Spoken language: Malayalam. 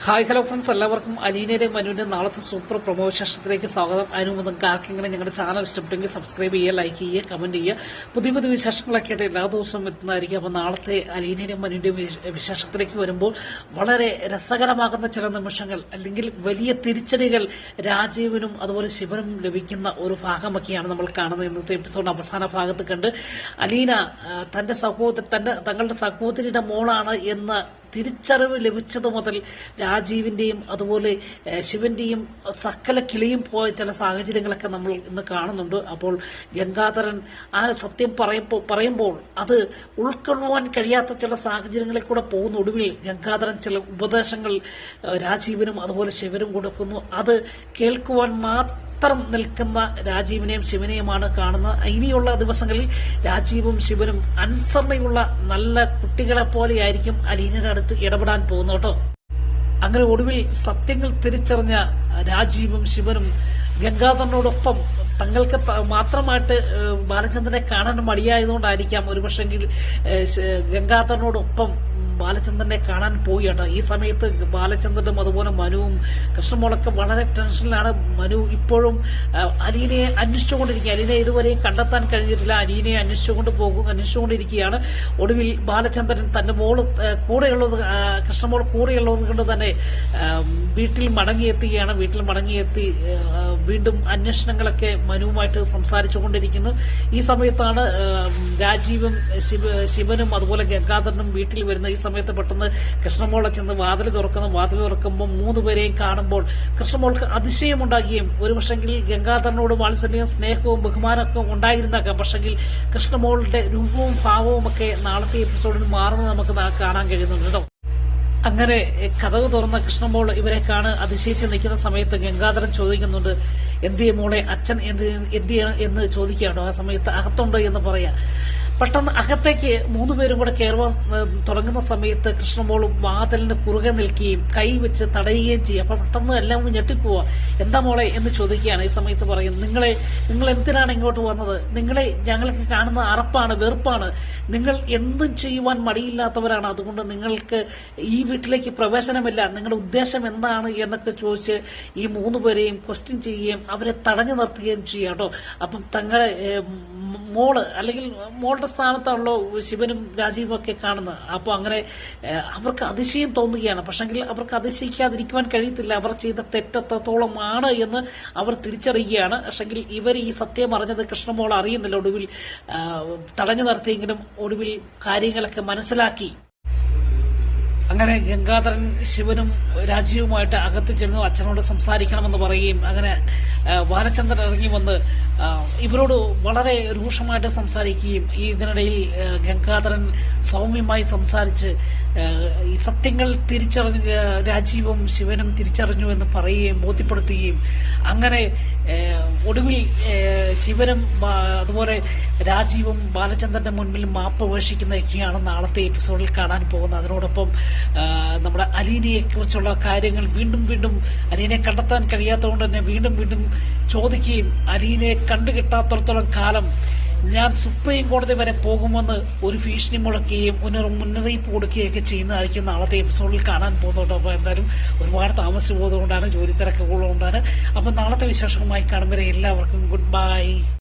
ഹായ് ഹലോ ഫ്രണ്ട്സ്, എല്ലാവർക്കും അലീനയുടെയും മനുവിന്റെയും നാളത്തെ സൂപ്പർ പ്രൊമോ വിശേഷത്തിലേക്ക് സ്വാഗതം. അതിന് മുമ്പ് നിങ്ങൾക്ക് ആർക്കെങ്കിലും ഞങ്ങളുടെ ചാനൽ ഇഷ്ടപ്പെട്ടെങ്കിൽ സബ്സ്ക്രൈബ് ചെയ്യുക, ലൈക്ക് ചെയ്യുക, കമന്റ് ചെയ്യുക. പുതിയ പുതിയ വിശേഷങ്ങളൊക്കെ ആയിട്ട് എല്ലാ ദിവസവും എത്തുന്നതായിരിക്കും. അപ്പോൾ നാളത്തെ അലീനയുടെയും മനുവിന്റെയും വിശേഷത്തിലേക്ക് വരുമ്പോൾ വളരെ രസകരമാകുന്ന ചില നിമിഷങ്ങൾ അല്ലെങ്കിൽ വലിയ തിരിച്ചടികൾ രാജീവിനും അതുപോലെ ശിവനും ലഭിക്കുന്ന ഒരു ഭാഗമൊക്കെയാണ് നമ്മൾ കാണുന്നത്. ഇന്നത്തെ എപ്പിസോഡ് അവസാന ഭാഗത്ത് കണ്ട് അലീന തങ്ങളുടെ സഹോദരിയുടെ മോളാണ് എന്ന തിരിച്ചറിവ് ലഭിച്ചത് മുതൽ രാജീവിന്റെയും അതുപോലെ ശിവന്റെയും സകല കിളിയും പോയ ചില സാഹചര്യങ്ങളൊക്കെ നമ്മൾ ഇന്ന് കാണുന്നുണ്ട്. അപ്പോൾ ഗംഗാധരൻ ആ സത്യം പറയുമ്പോൾ അത് ഉൾക്കൊള്ളുവാൻ കഴിയാത്ത ചില സാഹചര്യങ്ങളിൽ കൂടെ പോകുന്ന ഒടുവിൽ ഗംഗാധരൻ ചില ഉപദേശങ്ങൾ രാജീവിനും അതുപോലെ ശിവനും കൊടുക്കുന്നു. അത് കേൾക്കുവാൻ മാത്രം നിൽക്കുന്ന രാജീവിനെയും ശിവനെയുമാണ് കാണുന്നത്. ഇനിയുള്ള ദിവസങ്ങളിൽ രാജീവും ശിവനും അനുസരണയുള്ള നല്ല കുട്ടികളെ പോലെയായിരിക്കും അലീനയുടെ അടുത്ത് ഇടപെടാൻ പോകുന്നു കേട്ടോ. അങ്ങനെ ഒടുവിൽ സത്യങ്ങൾ തിരിച്ചറിഞ്ഞ രാജീവും ശിവനും ഗംഗാധരനോടൊപ്പം തങ്ങൾക്ക് മാത്രമായിട്ട് ബാലചന്ദ്രനെ കാണാൻ മടിയായതുകൊണ്ടായിരിക്കാം ഒരുപക്ഷെങ്കിൽ ഗംഗാധരനോടൊപ്പം ബാലചന്ദ്രനെ കാണാൻ പോവുകയാണ്. ഈ സമയത്ത് ബാലചന്ദ്രനും അതുപോലെ മനുവും കൃഷ്ണമോളൊക്കെ വളരെ ടെൻഷനിലാണ്. മനു ഇപ്പോഴും അലീനയെ അന്വേഷിച്ചുകൊണ്ടിരിക്കുക. അലീനയെ ഇതുവരെയും കണ്ടെത്താൻ കഴിഞ്ഞിട്ടില്ല. അലീനയെ അന്വേഷിച്ചുകൊണ്ടിരിക്കുകയാണ്. ഒടുവിൽ ബാലചന്ദ്രൻ തന്റെ മോള് കൂടെയുള്ളത് കൃഷ്ണമോൾ കൂടെയുള്ളത് കൊണ്ട് തന്നെ വീട്ടിൽ മടങ്ങിയെത്തുകയാണ്. വീട്ടിൽ മടങ്ങിയെത്തി വീണ്ടും അന്വേഷണങ്ങളൊക്കെ മനുവുമായിട്ട് സംസാരിച്ചുകൊണ്ടിരിക്കുന്നു. ഈ സമയത്താണ് രാജീവും ശിവനും അതുപോലെ ഗംഗാധരനും വീട്ടിൽ വരുന്ന. ഈ സമയത്ത് പെട്ടെന്ന് കൃഷ്ണമോളെ ചെന്ന് വാതിൽ തുറക്കുമ്പോൾ മൂന്നുപേരെയും കാണുമ്പോൾ കൃഷ്ണമോൾക്ക് അതിശയമുണ്ടാകുകയും ഒരുപക്ഷെങ്കിൽ ഗംഗാധരനോട് വാത്സല്യവും സ്നേഹവും ബഹുമാനമൊക്കെ ഉണ്ടായിരുന്നേക്കാം. പക്ഷെങ്കിൽ കൃഷ്ണമോളുടെ രൂപവും ഭാവവും ഒക്കെ നാളത്തെ എപ്പിസോഡിൽ മാറുന്നത് നമുക്ക് കാണാൻ കഴിയുന്നുണ്ട് കേട്ടോ. അങ്ങനെ കഥവ് തുറന്ന കൃഷ്ണമോൾ ഇവരെ അതിശയിച്ച് നിൽക്കുന്ന സമയത്ത് ഗംഗാധരൻ ചോദിക്കുന്നുണ്ട്, എന്തിയെ മോളെ അച്ഛൻ എന്തിയാണ് എന്ന് ചോദിക്കുകയാണോ. ആ സമയത്ത് അകത്തുണ്ട് എന്ന് പറയാം. പെട്ടെന്ന് അകത്തേക്ക് മൂന്നുപേരും കൂടെ കയറുവാൻ തുടങ്ങുന്ന സമയത്ത് കൃഷ്ണമോളും വാതിലിന് കുറുകെ നിൽക്കുകയും കൈ വെച്ച് തടയുകയും ചെയ്യും. അപ്പൊ പെട്ടെന്ന് എല്ലാം ഞെട്ടിപ്പോവാ. എന്താ മോളെ എന്ന് ചോദിക്കുകയാണ്. ഈ സമയത്ത് പറയും, നിങ്ങൾ എന്തിനാണ് ഇങ്ങോട്ട് വന്നത്? നിങ്ങളെ ഞങ്ങൾക്ക് കാണുന്ന അറപ്പാണ്, വെറുപ്പാണ്. നിങ്ങൾ എന്തും ചെയ്യുവാൻ മടിയില്ലാത്തവരാണ്. അതുകൊണ്ട് നിങ്ങൾക്ക് ഈ വീട്ടിലേക്ക് പ്രവേശനമില്ല. നിങ്ങളുടെ ഉദ്ദേശം എന്താണ് എന്നൊക്കെ ചോദിച്ച് ഈ മൂന്നുപേരെയും ക്വസ്റ്റ്യൻ ചെയ്യുകയും അവരെ തടഞ്ഞു നിർത്തുകയും ചെയ്യാം കേട്ടോ. അപ്പം തങ്ങളെ മോള് അല്ലെങ്കിൽ മോളുടെ സ്ഥാനത്താണല്ലോ ശിവനും രാജീവും ഒക്കെ കാണുന്നത്. അപ്പോൾ അങ്ങനെ അവർക്ക് അതിശയം തോന്നുകയാണ്. പക്ഷെങ്കിൽ അവർക്ക് അതിശയിക്കാതിരിക്കുവാൻ കഴിയത്തില്ല. അവർ ചെയ്ത തെറ്റത്തോളം ആണ് എന്ന് അവർ തിരിച്ചറിയുകയാണ്. പക്ഷെങ്കിൽ ഇവർ ഈ സത്യം അറിഞ്ഞത് കൃഷ്ണമോൾ അറിയുന്നില്ല. ഒടുവിൽ തടഞ്ഞു നിർത്തിയെങ്കിലും ഒടുവിൽ കാര്യങ്ങളൊക്കെ മനസ്സിലാക്കി. അങ്ങനെ ഗംഗാധരൻ ശിവനും രാജീവുമായിട്ട് അകത്ത് ചെന്നു അച്ഛനോട് സംസാരിക്കണമെന്ന് പറയുകയും അങ്ങനെ ബാലചന്ദ്രൻ ഇറങ്ങി വന്ന് ഇവരോട് വളരെ രൂക്ഷമായിട്ട് സംസാരിക്കുകയും ഇതിനിടയിൽ ഗംഗാധരൻ സൗമ്യമായി സംസാരിച്ച് ഈ സത്യങ്ങൾ തിരിച്ചറിഞ്ഞു രാജീവും ശിവനും തിരിച്ചറിഞ്ഞു എന്ന് പറയുകയും ബോധ്യപ്പെടുത്തുകയും അങ്ങനെ ഒടുവിൽ ശിവനും അതുപോലെ രാജീവും ബാലചന്ദ്രന്റെ മുൻപിൽ മാപ്പ് ഉപേക്ഷിക്കുന്നതൊക്കെയാണ് നാളത്തെ എപ്പിസോഡിൽ കാണാൻ പോകുന്നത്. അതിനോടൊപ്പം നമ്മുടെ അലീനയെ കുറിച്ചുള്ള കാര്യങ്ങൾ വീണ്ടും അലീനയെ കണ്ടെത്താൻ കഴിയാത്തതുകൊണ്ട് തന്നെ വീണ്ടും ചോദിക്കുകയും അലീനയെ കണ്ടുകിട്ടാത്തടത്തോളം കാലം ഞാൻ സുപ്രീം കോടതി വരെ പോകുമെന്ന് ഒരു ഭീഷണി മുഴക്കുകയും ഒരു മുന്നറിയിപ്പ് കൊടുക്കുകയൊക്കെ ചെയ്യുന്നതായിരിക്കും നാളത്തെ എപ്പിസോഡിൽ കാണാൻ പോകുന്നുണ്ട്. അപ്പോൾ എന്തായാലും ഒരുപാട് താമസിച്ചു പോകുന്നതുകൊണ്ടാണ്, ജോലി തിരക്കുള്ളതുകൊണ്ടാണ്. അപ്പം നാളത്തെ വിശേഷവുമായി കാണുമ്പോൾ എല്ലാവർക്കും ഗുഡ് ബൈ.